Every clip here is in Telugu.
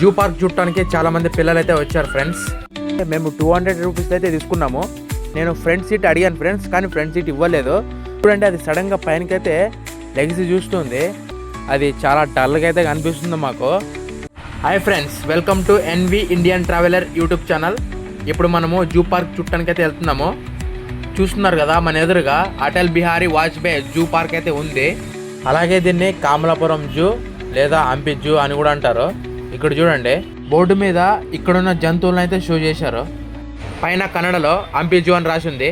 జూ పార్క్ చూడటానికి చాలా మంది పిల్లలు అయితే వచ్చారు ఫ్రెండ్స్. మేము 200 రూపీస్ అయితే తీసుకున్నాము. నేను ఫ్రంట్ సీట్ అడిగాను ఫ్రెండ్స్, కానీ ఫ్రంట్ సీట్ ఇవ్వలేదు. చూడండి, అది సడన్గా పైనకైతే లెగ్స్ చూస్తుంది. అది చాలా డల్గా అయితే కనిపిస్తుంది మాకు. Hi friends, welcome to NV Indian traveller YouTube channel. ఇప్పుడు మనము జూ పార్క్ చూడటానికి అయితే వెళ్తున్నాము. చూస్తున్నారు కదా, మన ఎదురుగా అటల్ బిహారీ వాజ్పేయి జూ పార్క్ అయితే ఉంది. అలాగే దీన్ని కామలాపురం జూ లేదా హంపి జూ అని కూడా అంటారు. ఇక్కడ చూడండి, బోర్డు మీద ఇక్కడున్న జంతువులను అయితే షో చేశారు. పైన కన్నడలో హంపి జూ అని రాసి ఉంది.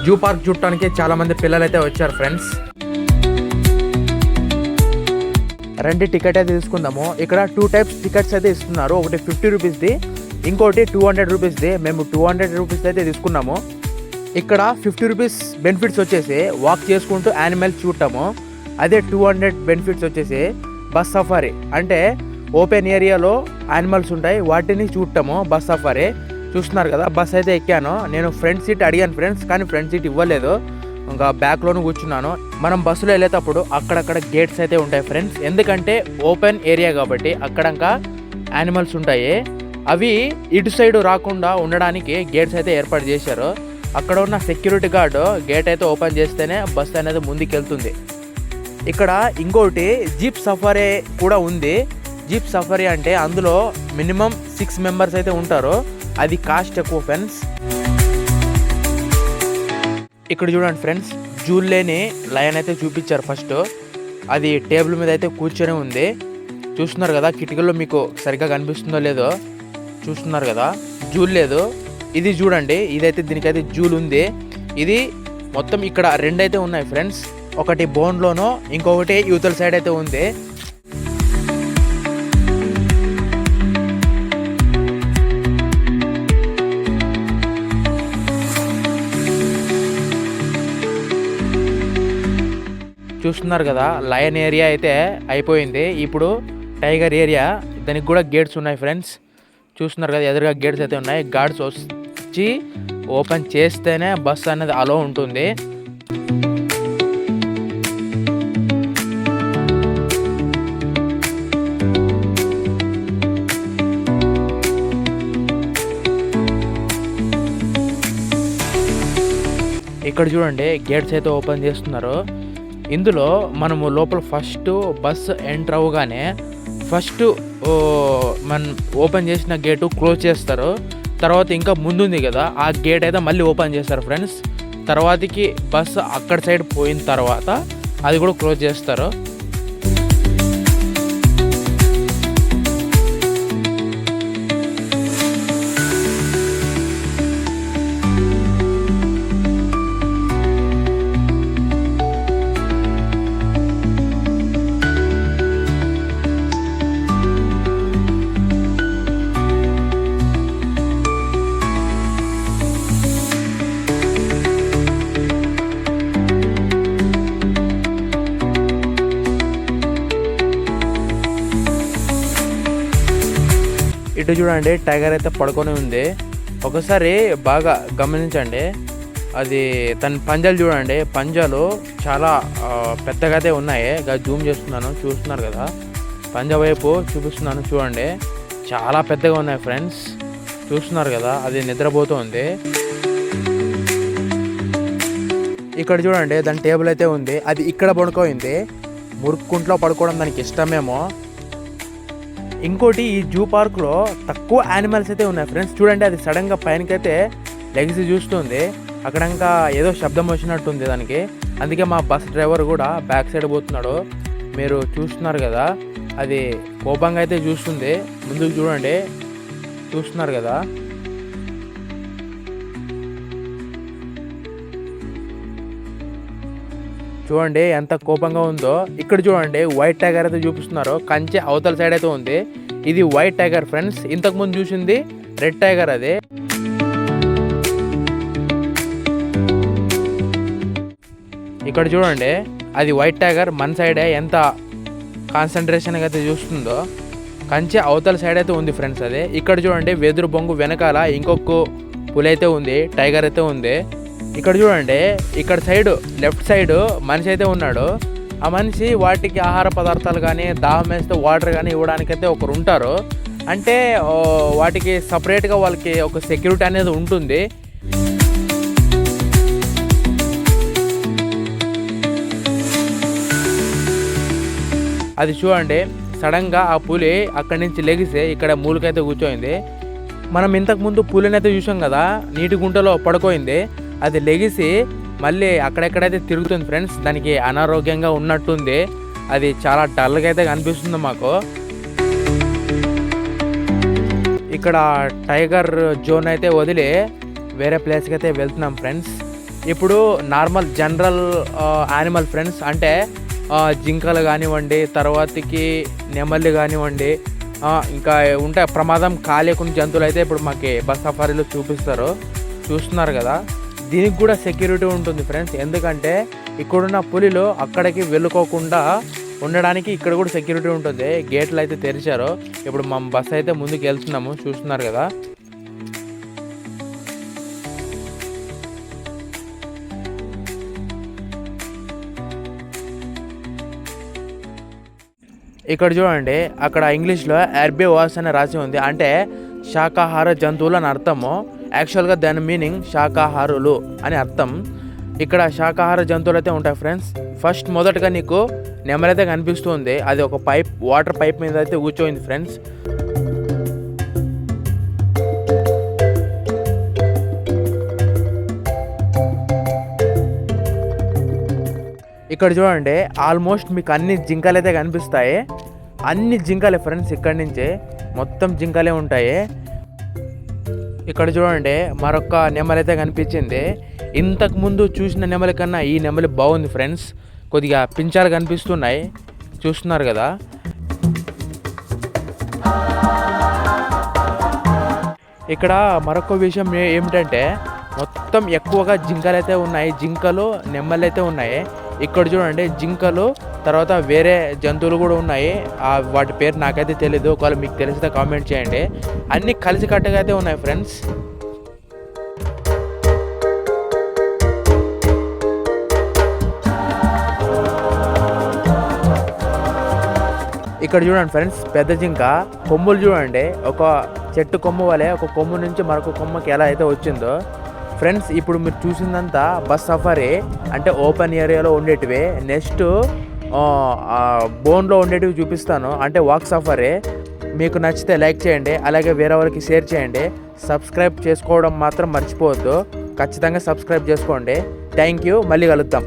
జూ పార్క్ చూడటానికి చాలా మంది పిల్లలు అయితే వచ్చారు ఫ్రెండ్స్. రెండు టికెట్ అయితే తీసుకుందాము. ఇక్కడ 2 టైప్స్ టికెట్స్ అయితే ఇస్తున్నారు. ఒకటి 50 రూపీస్ది, ఇంకోటి 200 రూపీస్ది. మేము 200 రూపీస్ అయితే తీసుకున్నాము. ఇక్కడ 50 రూపీస్ బెనిఫిట్స్ వచ్చేసి వాక్ చేసుకుంటూ యానిమల్స్ చూడటము. అదే 200 బెనిఫిట్స్ వచ్చేసి బస్ సఫారీ, అంటే ఓపెన్ ఏరియాలో యానిమల్స్ ఉంటాయి, వాటిని చూడటము. బస్ సఫారీ చూస్తున్నారు కదా, బస్ అయితే ఎక్కాను. నేను ఫ్రంట్ సీట్ అడిగాను ఫ్రెండ్స్, కానీ ఫ్రంట్ సీట్ ఇవ్వలేదు. ఇంకా బ్యాక్లోనూ కూర్చున్నాను. మనం బస్సులో వెళ్ళేటప్పుడు అక్కడక్కడ గేట్స్ అయితే ఉంటాయి ఫ్రెండ్స్. ఎందుకంటే ఓపెన్ ఏరియా కాబట్టి అక్కడంకా యానిమల్స్ ఉంటాయి. అవి ఇటు సైడ్ రాకుండా ఉండడానికి గేట్స్ అయితే ఏర్పాటు చేశారు. అక్కడ ఉన్న సెక్యూరిటీ గార్డు గేట్ అయితే ఓపెన్ చేస్తేనే బస్ అనేది ముందుకు వెళ్తుంది. ఇక్కడ ఇంకోటి జీప్ సఫారీ కూడా ఉంది. జీప్ సఫారీ అంటే అందులో మినిమం 6 మెంబర్స్ అయితే ఉంటారు. అది కాస్ట్ ఎక్కువ ఫ్రెండ్స్. ఇక్కడ చూడండి ఫ్రెండ్స్, జూలేని లయన్ అయితే చూపించారు ఫస్ట్. అది టేబుల్ మీద అయితే కూర్చొని ఉంది. చూస్తున్నారు కదా, కిటికీలో మీకు సరిగ్గా కనిపిస్తుందో లేదో చూస్తున్నారు కదా, జూల్ లేదు. ఇది చూడండి, ఇదైతే దీనికైతే జూల్ ఉంది. ఇది మొత్తం ఇక్కడ 2 అయితే ఉన్నాయి ఫ్రెండ్స్. ఒకటి బోన్లోనో, ఇంకొకటి యూతల సైడ్ అయితే ఉంది. చూస్తున్నారు కదా, లయన్ ఏరియా అయితే అయిపోయింది. ఇప్పుడు టైగర్ ఏరియా, దానికి కూడా గేట్స్ ఉన్నాయి ఫ్రెండ్స్. చూస్తున్నారు కదా, ఎదురుగా గేట్స్ అయితే ఉన్నాయి. గార్డ్స్ వచ్చి ఓపెన్ చేస్తేనే బస్ అనేది అలో ఉంటుంది. ఇక్కడ చూడండి, గేట్స్ అయితే ఓపెన్ చేస్తున్నారు. ఇందులో మనము లోపల ఫస్ట్ బస్ ఎంటర్ అవ్వగానే ఫస్ట్ మనం ఓపెన్ చేసిన గేటు క్లోజ్ చేస్తారు. తర్వాత ఇంకా ముందుంది కదా, ఆ గేట్ అయితే మళ్ళీ ఓపెన్ చేస్తారు ఫ్రెండ్స్. తర్వాతకి బస్ అక్కడ సైడ్ పోయిన తర్వాత అది కూడా క్లోజ్ చేస్తారు. ఇటు చూడండి, టైగర్ అయితే పడుకొని ఉంది. ఒకసారి బాగా గమనించండి, అది తన పంజాలు చూడండి. పంజాలు చాలా పెద్దగా అయితే ఉన్నాయి. జూమ్ చేస్తున్నాను, చూస్తున్నారు కదా, పంజా వైపు చూపిస్తున్నాను. చూడండి, చాలా పెద్దగా ఉన్నాయి ఫ్రెండ్స్. చూస్తున్నారు కదా, అది నిద్రపోతుంది. ఇక్కడ చూడండి, దాని టేబుల్ అయితే ఉంది. అది ఇక్కడ పడుకోయింది. మురుక్కుంట్లో పడుకోవడం దానికి ఇష్టమేమో. ఇంకోటి, ఈ జూ పార్క్లో తక్కువ యానిమల్స్ అయితే ఉన్నాయి ఫ్రెండ్స్. చూడండి, అది సడన్గా పైనకైతే లెగ్స్ చూస్తుంది. అక్కడ ఇంకా ఏదో శబ్దం వచ్చినట్టుంది దానికి. అందుకే మా బస్ డ్రైవర్ కూడా బ్యాక్ సైడ్ పోతున్నాడు. మీరు చూస్తున్నారు కదా, అది కోపంగా అయితే చూస్తుంది. ముందుకు చూడండి, చూస్తున్నారు కదా. చూడండి ఎంత కోపంగా ఉందో. ఇక్కడ చూడండి, వైట్ టైగర్ అయితే చూపిస్తున్నారు. కంచె అవతల సైడ్ అయితే ఉంది. ఇది వైట్ టైగర్ ఫ్రెండ్స్. ఇంతకుముందు చూసింది రెడ్ టైగర్. అది ఇక్కడ చూడండి, అది వైట్ టైగర్. మన సైడే ఎంత కాన్సన్ట్రేషన్గా అయితే చూస్తుందో. కంచె అవతల సైడ్ అయితే ఉంది ఫ్రెండ్స్. అదే ఇక్కడ చూడండి, వెదురు బొంగు వెనకాల ఇంకొక పులి అయితే ఉంది, టైగర్ అయితే ఉంది. ఇక్కడ చూడండి, ఇక్కడ సైడ్ లెఫ్ట్ సైడ్ మనిషి అయితే ఉన్నాడు. ఆ మనిషి వాటికి ఆహార పదార్థాలు కానీ దాహం వేస్తే వాటర్ కానీ ఇవ్వడానికైతే ఒకరు ఉంటారు. అంటే వాటికి సపరేట్గా వాళ్ళకి ఒక సెక్యూరిటీ అనేది ఉంటుంది. అది చూడండి, సడన్గా ఆ పులి అక్కడి నుంచి లెగిసి ఇక్కడ మూలకైతే కూర్చోయింది. మనం ఇంతకుముందు పులిని అయితే చూసాం కదా, నీటి గుంటలో పడుకోయింది. అది లెగిసి మళ్ళీ అక్కడెక్కడైతే తిరుగుతుంది ఫ్రెండ్స్. దానికి అనారోగ్యంగా ఉన్నట్టుంది. అది చాలా డల్గా అయితే కనిపిస్తుంది మాకు. ఇక్కడ టైగర్ జోన్ అయితే వదిలి వేరే ప్లేస్కి అయితే వెళ్తున్నాం ఫ్రెండ్స్. ఇప్పుడు నార్మల్ జనరల్ యానిమల్ ఫ్రెండ్స్, అంటే జింకలు కానివ్వండి, తర్వాతకి నెమళ్ళు కానివ్వండి, ఇంకా ఉంటాయి ప్రమాదం కాలేకుండా జంతువులు అయితే ఇప్పుడు మాకు బస్ సఫారీలో చూస్తున్నారు కదా. దీనికి కూడా సెక్యూరిటీ ఉంటుంది ఫ్రెండ్స్. ఎందుకంటే ఇక్కడున్న పులిలు అక్కడికి వెళ్ళుకోకుండా ఉండడానికి ఇక్కడ కూడా సెక్యూరిటీ ఉంటుంది. గేట్లు అయితే తెరిచారు. ఇప్పుడు మా బస్ అయితే ముందుకు వెళ్తున్నాము, చూస్తున్నారు కదా. ఇక్కడ చూడండి, అక్కడ ఇంగ్లీష్లో హెర్బివోరస్ అని రాసి ఉంది. అంటే శాకాహార జంతువులు అని అర్థము. యాక్చువల్గా దాని మీనింగ్ శాకాహారులు అని అర్థం. ఇక్కడ శాకాహార జంతువులు అయితే ఉంటాయి ఫ్రెండ్స్. ఫస్ట్ మొదటగా నీకు నెమలైతే కనిపిస్తుంది. అది ఒక వాటర్ పైప్ మీద అయితే కూర్చోయింది ఫ్రెండ్స్. ఇక్కడ చూడండి, ఆల్మోస్ట్ మీకు అన్ని జింకలు అయితే కనిపిస్తాయి. అన్ని జింకలే ఫ్రెండ్స్. ఇక్కడి నుంచి మొత్తం జింకలే ఉంటాయి. ఇక్కడ చూడండి, మరొక నెమలి అయితే కనిపించింది. ఇంతకుముందు చూసిన నెమలి కన్నా ఈ నెమలి బాగుంది ఫ్రెండ్స్. కొద్దిగా పించాలు కనిపిస్తున్నాయి, చూస్తున్నారు కదా. ఇక్కడ మరొక విషయం ఏమిటంటే, మొత్తం ఎక్కువగా జింకలు అయితే ఉన్నాయి. జింకలు నెమళ్ళు అయితే ఉన్నాయి. ఇక్కడ చూడండి, జింకలు తర్వాత వేరే జంతువులు కూడా ఉన్నాయి. వాటి పేరు నాకైతే తెలీదు. ఒకవేళ మీకు తెలిస్తే కామెంట్ చేయండి. అన్నీ కలిసి కట్టుగా అయితే ఉన్నాయి ఫ్రెండ్స్. ఇక్కడ చూడండి ఫ్రెండ్స్, పెద్ద జింక కొమ్ములు చూడండి. ఒక చెట్టు కొమ్ము వలె ఒక కొమ్ము నుంచి మరొక కొమ్మకి ఎలా అయితే వచ్చిందో ఫ్రెండ్స్. ఇప్పుడు మీరు చూసిందంతా బస్ సఫారీ, అంటే ఓపెన్ ఏరియాలో ఉండేటివి. నెక్స్ట్ బోన్లో ఉండేటివి చూపిస్తాను, అంటే వాక్ సఫారీ. మీకు నచ్చితే లైక్ చేయండి, అలాగే వేరే వాళ్ళకి షేర్ చేయండి. సబ్స్క్రైబ్ చేసుకోవడం మాత్రం మర్చిపోవద్దు. ఖచ్చితంగా సబ్స్క్రైబ్ చేసుకోండి. Thank you. మళ్ళీ కలుద్దాం.